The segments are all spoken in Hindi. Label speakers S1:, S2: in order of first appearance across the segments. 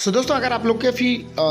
S1: सो दोस्तों, अगर आप लोग के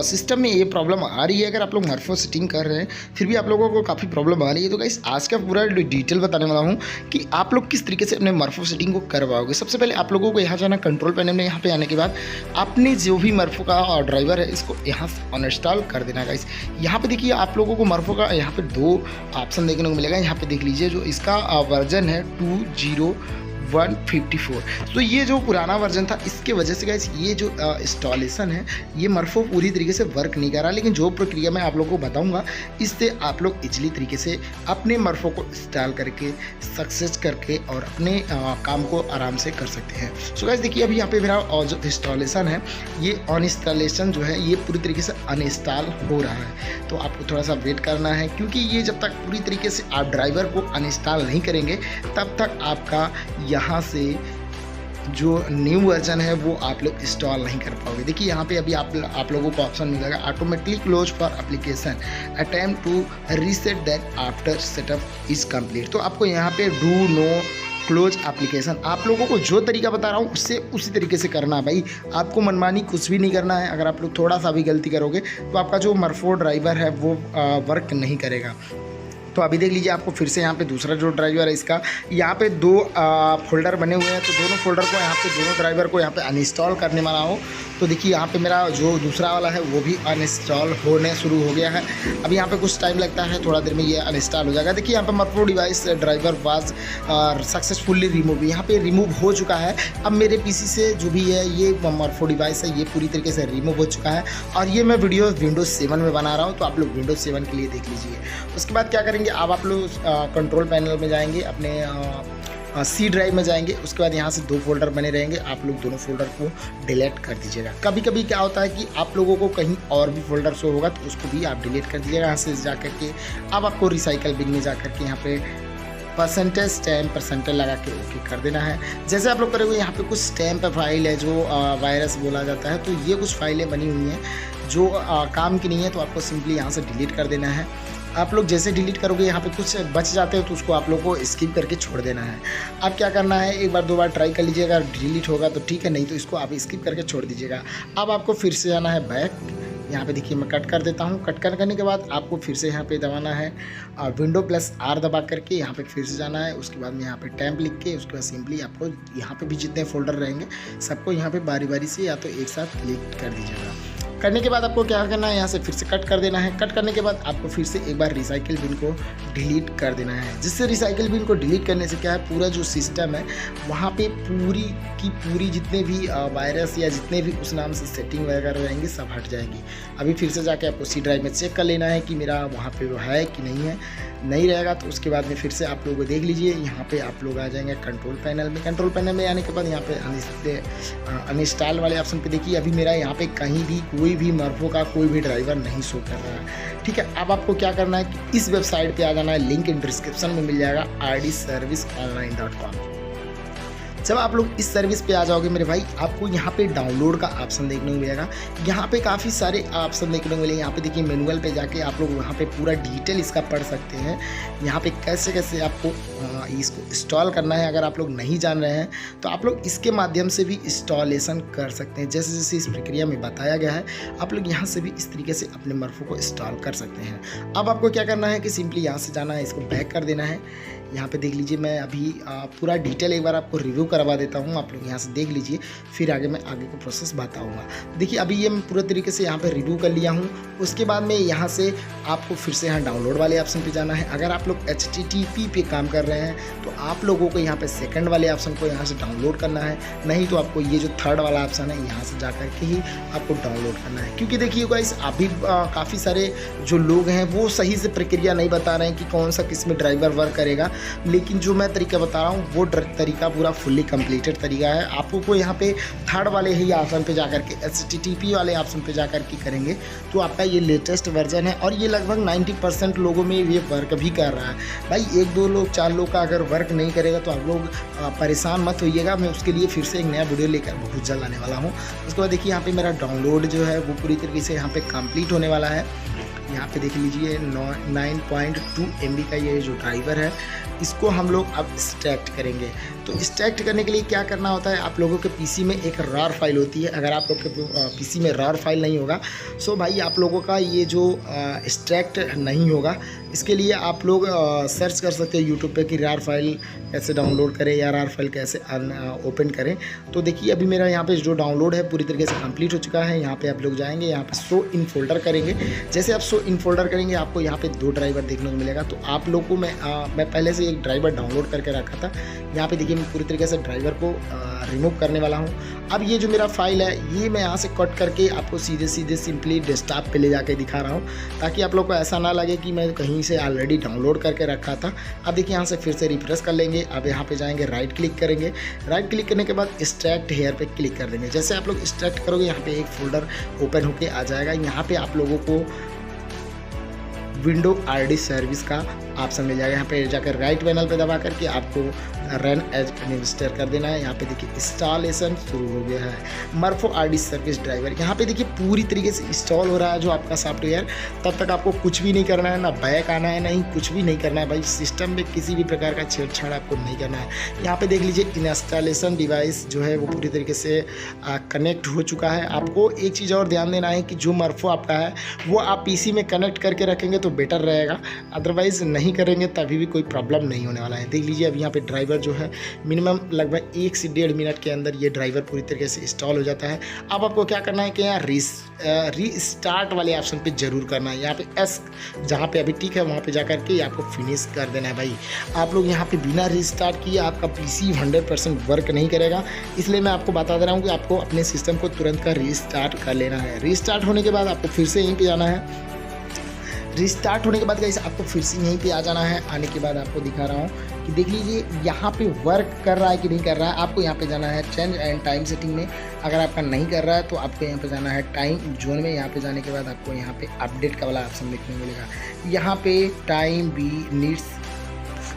S1: सिस्टम में ये प्रॉब्लम आ रही है, अगर आप लोग मरफो सेटिंग कर रहे हैं फिर भी आप लोगों को काफ़ी प्रॉब्लम आ रही है, तो गाइस आज का पूरा डिटेल बताने वाला हूँ कि आप लोग किस तरीके से अपने मरफो सेटिंग को करवाओगे। सबसे पहले आप लोगों को यहाँ जाना, कंट्रोल पैनल में यहाँ पे आने के बाद आपने जो भी मरफो का ड्राइवर है इसको यहाँ से अनइंस्टॉल कर देना गाइस। यहाँ पे देखिए आप लोगों को मरफो का यहाँ पे दो ऑप्शन देखने को मिलेगा। यहाँ पे देख लीजिए, जो इसका वर्जन है 20.154। तो ये जो पुराना वर्जन था, इसके वजह से गाइस ये जो इंस्टॉलेशन है ये मरफो पूरी तरीके से वर्क नहीं कर रहा। लेकिन जो प्रक्रिया मैं आप लोगों को बताऊंगा, इससे आप लोग इजीली तरीके से अपने मरफो को इंस्टॉल करके सक्सेस करके और अपने काम को आराम से कर सकते हैं। सो गाइस देखिए, अभी यहाँ पे मेरा जो इंस्टॉलेशन है ये अनइंस्टॉलेशन जो है ये पूरी तरीके से अनइंस्टॉल हो रहा है। तो आपको थोड़ा सा वेट करना है, क्योंकि ये जब तक पूरी तरीके से आप ड्राइवर को अनइंस्टॉल नहीं करेंगे तब तक आपका यहाँ से जो न्यू वर्जन है वो आप लोग इंस्टॉल नहीं कर पाओगे। देखिए यहाँ पे अभी आप लोगों को ऑप्शन मिलेगा automatically close for application, attempt to reset that after setup is complete. तो आपको यहाँ पे डू नो क्लोज एप्लीकेशन, आप लोगों को जो तरीका बता रहा हूँ उससे उसी तरीके से करना है भाई। आपको मनमानी कुछ भी नहीं करना है। अगर आप लोग थोड़ा सा भी गलती करोगे तो आपका जो मरफो ड्राइवर है वो वर्क नहीं करेगा। तो अभी देख लीजिए, आपको फिर से यहाँ पे दूसरा जो ड्राइवर है इसका यहाँ पे दो फोल्डर बने हुए हैं। तो दोनों फोल्डर को यहाँ पे, दोनों ड्राइवर को यहाँ पे अनइंस्टॉल करने वाला हो। तो देखिए यहाँ पे मेरा जो दूसरा वाला है वो भी अनइंस्टॉल होने शुरू हो गया है। अभी यहाँ पे कुछ टाइम लगता है, थोड़ा देर में ये अनइंस्टॉल हो जाएगा। देखिए यहाँ पे Morpho device driver was successfully remove, यहाँ पे रिमूव हो चुका है। अब मेरे पीसी से जो भी है ये मरफो डिवाइस है ये पूरी तरीके से रिमूव हो चुका है। और ये मैं वीडियो विंडोज 7 में बना रहा हूँ, तो आप लोग विंडोज 7 के लिए देख लीजिए। उसके बाद क्या करेंगे, अब आप लोग कंट्रोल पैनल में जाएंगे, अपने सी ड्राइव में जाएंगे। उसके बाद यहाँ से दो फोल्डर बने रहेंगे, आप लोग दोनों फोल्डर को डिलीट कर दीजिएगा। कभी कभी क्या होता है कि आप लोगों को कहीं और भी फोल्डर शो होगा तो उसको भी आप डिलीट कर दीजिएगा यहाँ से जा करके। अब आपको रिसाइकल बिन में जा करके यहाँ पे परसेंटेज स्टैम्प लगा के ओके कर देना है। जैसे आप लोग करोगे, यहाँ पे कुछ स्टैम्प फाइल है जो वायरस बोला जाता है, तो ये कुछ फाइलें बनी हुई हैं जो काम की नहीं है, तो आपको सिंपली यहाँ से डिलीट कर देना है। आप लोग जैसे डिलीट करोगे यहाँ पे कुछ बच जाते हो तो उसको आप लोग को स्किप करके छोड़ देना है। अब क्या करना है, एक बार दो बार ट्राई कर लीजिएगा, डिलीट होगा तो ठीक है, नहीं तो इसको आप स्किप करके छोड़ दीजिएगा। अब आपको फिर से जाना है बैक। यहाँ पे देखिए मैं कट कर देता हूँ। कट करने के बाद आपको फिर से यहाँ पे दबाना है विंडो प्लस आर दबा करके यहाँ पे फिर से जाना है। उसके बाद में यहाँ पे टैम्प लिख के उसके बाद सिंपली आपको यहाँ पे भी जितने फोल्डर रहेंगे सबको यहाँ पे बारी बारी से या तो एक साथ क्लिक कर दीजिएगा। करने के बाद आपको क्या करना है, यहाँ से फिर से कट कर देना है। कट करने के बाद आपको फिर से एक बार रिसाइकिल बिन को डिलीट कर देना है। जिससे रिसाइकिल बिन को डिलीट करने से क्या है, पूरा जो सिस्टम है वहाँ पे पूरी की पूरी जितने भी वायरस या जितने भी उस नाम से सेटिंग वगैरह रहेंगे सब हट जाएंगी। अभी फिर से जाके आपको सी ड्राइव में चेक कर लेना है कि मेरा वहाँ पे वो है कि नहीं है। नहीं रहेगा तो उसके बाद में फिर से आप लोग को देख लीजिए, यहाँ पे आप लोग आ जाएंगे कंट्रोल पैनल में। कंट्रोल पैनल में आने के बाद यहाँ पे अनइंस्टॉल वाले ऑप्शन पे देखिए, अभी मेरा यहाँ पे कहीं भी कोई भी मरफो का कोई भी ड्राइवर नहीं शो कर रहा है। ठीक है, अब आपको क्या करना है कि इस वेबसाइट पे आ जाना है, लिंक इन डिस्क्रिप्शन में मिल जाएगा rdserviceonline.com। जब आप लोग इस सर्विस पे आ जाओगे मेरे भाई, आपको यहाँ पे डाउनलोड का ऑप्शन देखने को मिलेगा। यहाँ पे काफ़ी सारे ऑप्शन देखने को मिलेंगे। यहाँ पे देखिए मैनुअल पे जाके आप लोग वहाँ पे पूरा डिटेल इसका पढ़ सकते हैं। यहाँ पे कैसे कैसे आपको इसको इंस्टॉल करना है, अगर आप लोग नहीं जान रहे हैं तो आप लोग इसके माध्यम से भी इंस्टॉलेशन कर सकते हैं। जैसे जैसे इस प्रक्रिया में बताया गया है, आप लोग यहाँ से भी इस तरीके से अपने मरफो को इंस्टॉल कर सकते हैं। अब आपको क्या करना है कि सिंपली यहाँ से जाना है, इसको बैक कर देना है। यहाँ पे देख लीजिए, मैं अभी पूरा डिटेल एक बार आपको रिव्यू करवा देता हूँ, आप लोग यहाँ से देख लीजिए, फिर आगे मैं आगे का प्रोसेस बताऊँगा। देखिए अभी ये मैं पूरे तरीके से यहाँ पे रिव्यू कर लिया हूँ। उसके बाद में यहाँ से आपको फिर से यहाँ डाउनलोड वाले ऑप्शन पे जाना है। अगर आप लोग HTTP पे काम कर रहे हैं तो आप लोगों को यहाँ पे सेकंड वाले ऑप्शन को यहाँ से डाउनलोड करना है, नहीं तो आपको ये जो थर्ड वाला ऑप्शन है यहाँ से जा कर के ही आपको डाउनलोड करना है। क्योंकि देखिए गाइस, अभी काफ़ी सारे जो लोग हैं वो सही से प्रक्रिया नहीं बता रहे हैं कि कौन सा किस में ड्राइवर वर्क करेगा, लेकिन जो मैं तरीका बता रहा हूँ वो तरीका पूरा फुल्ली कंप्लीटेड तरीका है। आपको यहाँ पे थर्ड वाले ही ऑप्शन पे जाकर के HTTP वाले ऑप्शन पे जाकर के करेंगे तो आपका ये लेटेस्ट वर्जन है और ये लगभग 90% लोगों में ये वर्क भी कर रहा है। भाई एक दो लोग चार लोग का अगर वर्क नहीं करेगा तो आप लोग परेशान मत होइएगा। मैं उसके लिए फिर से एक नया वीडियो लेकर बहुत जल्द आने वाला हूँ। उसके बाद देखिए यहाँ पे मेरा डाउनलोड जो है वो पूरी तरीके से यहाँ पे कंप्लीट होने वाला है। यहाँ पे देख लीजिए 9.2 MB का ये जो ड्राइवर है इसको हम लोग अब एक्सट्रैक्ट करेंगे। तो एक्सट्रैक्ट करने के लिए क्या करना होता है, आप लोगों के पीसी में एक रार फाइल होती है। अगर आप लोग के पीसी में रार फाइल नहीं होगा सो भाई आप लोगों का ये जो एक्सट्रैक्ट नहीं होगा। इसके लिए आप लोग सर्च कर सकते हो यूट्यूब पे कि रार फाइल कैसे डाउनलोड करें या रार फाइल कैसे ओपन करें। तो देखिए अभी मेरा यहाँ पे जो डाउनलोड है पूरी तरीके से कंप्लीट हो चुका है। यहाँ पे आप लोग जाएंगे, यहाँ पे शो इन फोल्डर करेंगे। जैसे आप शो इन फोल्डर करेंगे आपको यहाँ पे 2 ड्राइवर देखने को मिलेगा। तो आप लोग को मैं पहले से एक ड्राइवर डाउनलोड करके रखा था। यहाँ पे देखिए मैं पूरी तरीके से ड्राइवर को रिमूव करने वाला हूँ। अब ये जो मेरा फाइल है ये मैं यहाँ से कट करके आपको सीधे सिंपली डेस्कटॉप पे ले जाके दिखा रहा हूँ, ताकि आप लोग को ऐसा ना लगे कि मैं कहीं से ऑलरेडी डाउनलोड करके रखा था। अब देखिए यहाँ से फिर से रिफ्रेश कर लेंगे। अब यहाँ पे जाएंगे, राइट क्लिक करेंगे। राइट क्लिक करने के बाद एक्सट्रैक्ट हेयर पे क्लिक कर देंगे। जैसे आप लोग एक्सट्रैक्ट करोगे यहाँ पे एक फोल्डर ओपन होके आ जाएगा। यहाँ पे आप लोगों को विंडो आरडी सर्विस का ऑप्शन मिल जाएगा। यहाँ पे जाकर राइट पैनल पे दबा करके आपको रन एज एडमिनिस्ट्रेटर कर देना है। यहाँ पे देखिए इंस्टॉलेशन शुरू हो गया है मर्फो आरडी सर्विस ड्राइवर। यहाँ पे देखिए पूरी तरीके से इंस्टॉल हो रहा है जो आपका सॉफ्टवेयर। तब तक आपको कुछ भी नहीं करना है, ना बैक आना है, नहीं कुछ भी नहीं करना है भाई। सिस्टम में किसी भी प्रकार का छेड़छाड़ आपको नहीं करना है। यहाँ पे देख लीजिए इंस्टॉलेशन डिवाइस जो है वो पूरी तरीके से कनेक्ट हो चुका है। आपको एक चीज़ और ध्यान देना है कि जो मर्फो आपका है वो आप पीसी में कनेक्ट करके रखेंगे तो बेटर रहेगा, अदरवाइज़ नहीं करेंगे तभी भी कोई प्रॉब्लम नहीं होने वाला है। देख लीजिए अब यहाँ पे ड्राइवर जो है मिनिमम लगभग 1 से 1.5 मिनट के अंदर ये ड्राइवर पूरी तरीके से इंस्टॉल हो जाता है। अब आपको क्या करना है कि यहाँ रीस्टार्ट वाले ऑप्शन पे जरूर करना है। यहाँ पे एस जहाँ पे अभी ठीक है वहाँ पे जाकर के आपको फिनिश कर देना है भाई। आप लोग यहाँ पे बिना रीस्टार्ट किए आपका पीसी 100% वर्क नहीं करेगा, इसलिए मैं आपको बता दे रहा हूँ कि आपको अपने सिस्टम को तुरंत का रीस्टार्ट कर लेना है। रीस्टार्ट होने के बाद आपको फिर से यहीं पे जाना है। रिस्टार्ट होने के बाद गाइस आपको फिर से यहीं पे आ जाना है। आने के बाद आपको दिखा रहा हूँ कि देख लीजिए यहाँ पे वर्क कर रहा है कि नहीं कर रहा है। आपको यहाँ पे जाना है चेंज एंड टाइम सेटिंग में। अगर आपका नहीं कर रहा है तो आपको यहाँ पे जाना है टाइम जोन में। यहाँ पे जाने के बाद आपको यहाँ पे अपडेट का वाला ऑप्शन देखने को मिलेगा। यहाँ पे टाइम बी नीड्स,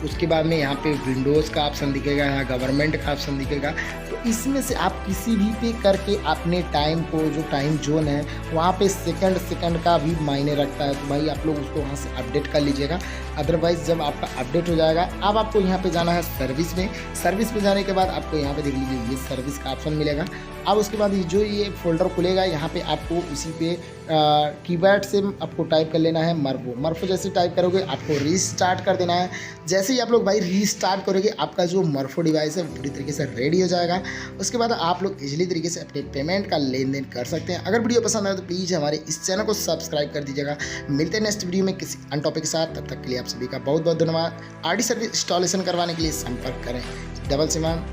S1: उसके बाद में यहाँ पे विंडोज़ का ऑप्शन दिखेगा, यहाँ गवर्नमेंट का ऑप्शन दिखेगा। तो इसमें से आप किसी भी पे करके अपने टाइम को, जो टाइम जोन है वहाँ पे सेकंड का भी मायने रखता है। तो भाई आप लोग उसको वहाँ से अपडेट कर लीजिएगा। अदरवाइज़ जब आपका अपडेट हो जाएगा अब आपको यहाँ पे जाना है सर्विस में। सर्विस में जाने के बाद आपको यहाँ पे देख लीजिए ये सर्विस का ऑप्शन मिलेगा। अब उसके बाद जो ये फोल्डर खुलेगा यहाँ पे आपको उसी पे कीबोर्ड से आपको टाइप कर लेना है मर्फो। जैसे टाइप करोगे आपको रीस्टार्ट कर देना है। जैसे ही आप लोग भाई रीस्टार्ट करोगे आपका जो मर्फो डिवाइस है पूरी तरीके से रेडी हो जाएगा। उसके बाद आप लोग इजीली तरीके से अपने पेमेंट का लेन देन कर सकते हैं। अगर वीडियो पसंद आए तो प्लीज़ हमारे इस चैनल को सब्सक्राइब कर दीजिएगा। मिलते हैं नेक्स्ट वीडियो में किसी अन्य टॉपिक के साथ। तब तक के लिए आप सभी का बहुत बहुत धन्यवाद। आरडी सर्विस इंस्टॉलेशन करवाने के लिए संपर्क करें डबल सिमान।